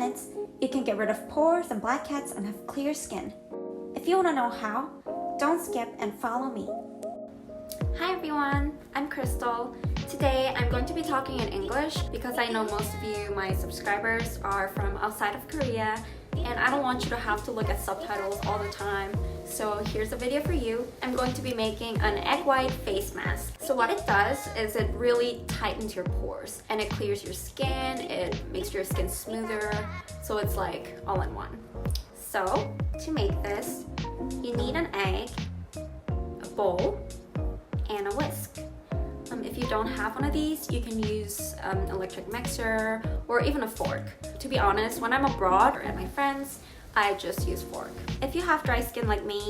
minutes, you can get rid of pores and blackheads and have clear skin. If you want to know how, don't skip and follow me. Hi everyone, I'm Crystal. Today I'm going to be talking in English because I know most of you, my subscribers, are from outside of Korea and I don't want you to have to look at subtitles all the time. So here's a video for you. I'm going to be making an egg white face mask. So what it does is it really tightens your pores and it clears your skin, it makes your skin smoother, so it's like all in one. So to make this, you need an egg, a bowl, and a whisk. If you don't have one of these, you can use an electric mixer or even a fork. To be honest, when I'm abroad or at my friends, I just use fork. If you have dry skin like me,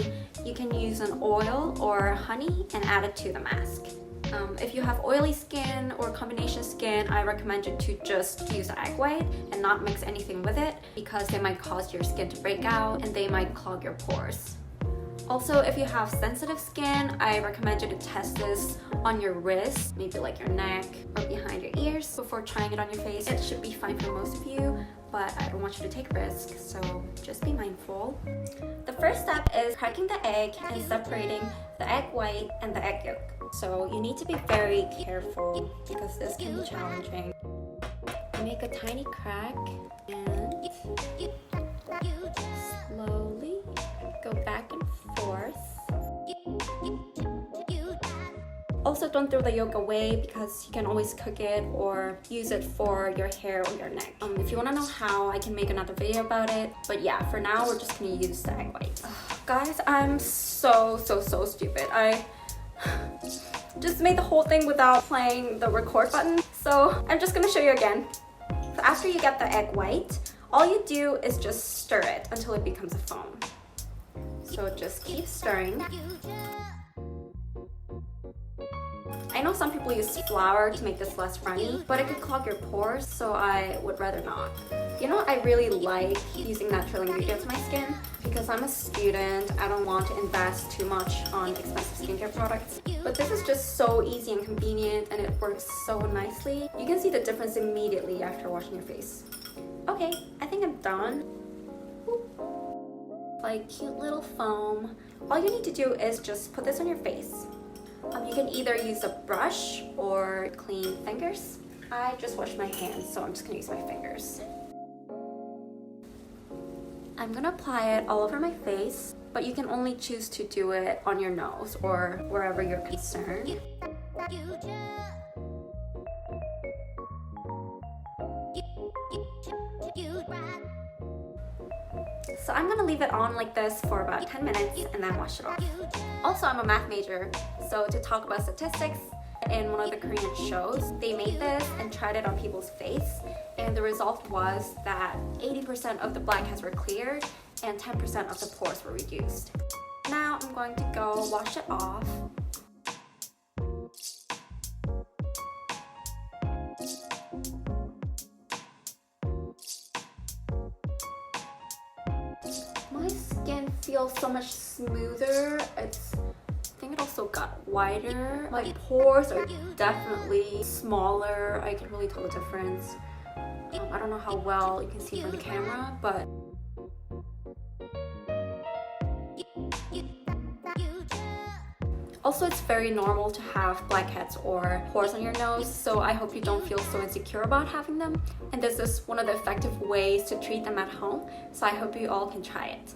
you can use an oil or honey and add it to the mask. If you have oily skin or combination skin, I recommend you to just use egg white and not mix anything with it because they might cause your skin to break out and they might clog your pores. Also, if you have sensitive skin, I recommend you to test this on your wrist, maybe like your neck or behind your ears before trying it on your face. It should be fine for most of you, but I don't want you to take risks, so just be mindful. The first step is cracking the egg and separating the egg white and the egg yolk. So you need to be very careful because this can be challenging. Make a tiny crack and slowly go back and forth. Also, don't throw the yolk away because you can always cook it or use it for your hair or your neck. If you want to know how, I can make another video about it. But yeah, for now, we're just going to use the egg white. Guys, I'm so stupid. I just made the whole thing without playing the record button. So I'm just going to show you again. So after you get the egg white, all you do is just stir it until it becomes a foam. So just keep stirring. I know some people use flour to make this less runny, but it could clog your pores, so I would rather not. You know, I really like using natural ingredients in my skin because I'm a student. I don't want to invest too much on expensive skincare products. But this is just so easy and convenient and it works so nicely. You can see the difference immediately after washing your face. Okay, I think I'm done. Like cute little foam. All you need to do is just put this on your face. You can either use a brush or clean fingers. I just washed my hands, so I'm just gonna use my fingers. I'm gonna apply it all over my face, but you can only choose to do it on your nose or wherever you're concerned. So I'm gonna leave it on like this for about 10 minutes and then wash it off. Also, I'm a math major, so to talk about statistics, in one of the Korean shows, they made this and tried it on people's face, and the result was that 80% of the blackheads were cleared and 10% of the pores were reduced. Now I'm going to go wash it off. My skin feels so much smoother. I think it also got whiter. My pores are definitely smaller. I can really tell the difference. I don't know how well you can see from the camera, but also it's very normal to have blackheads or pores on your nose, so I hope you don't feel so insecure about having them. And this is one of the effective ways to treat them at home, so I hope you all can try it.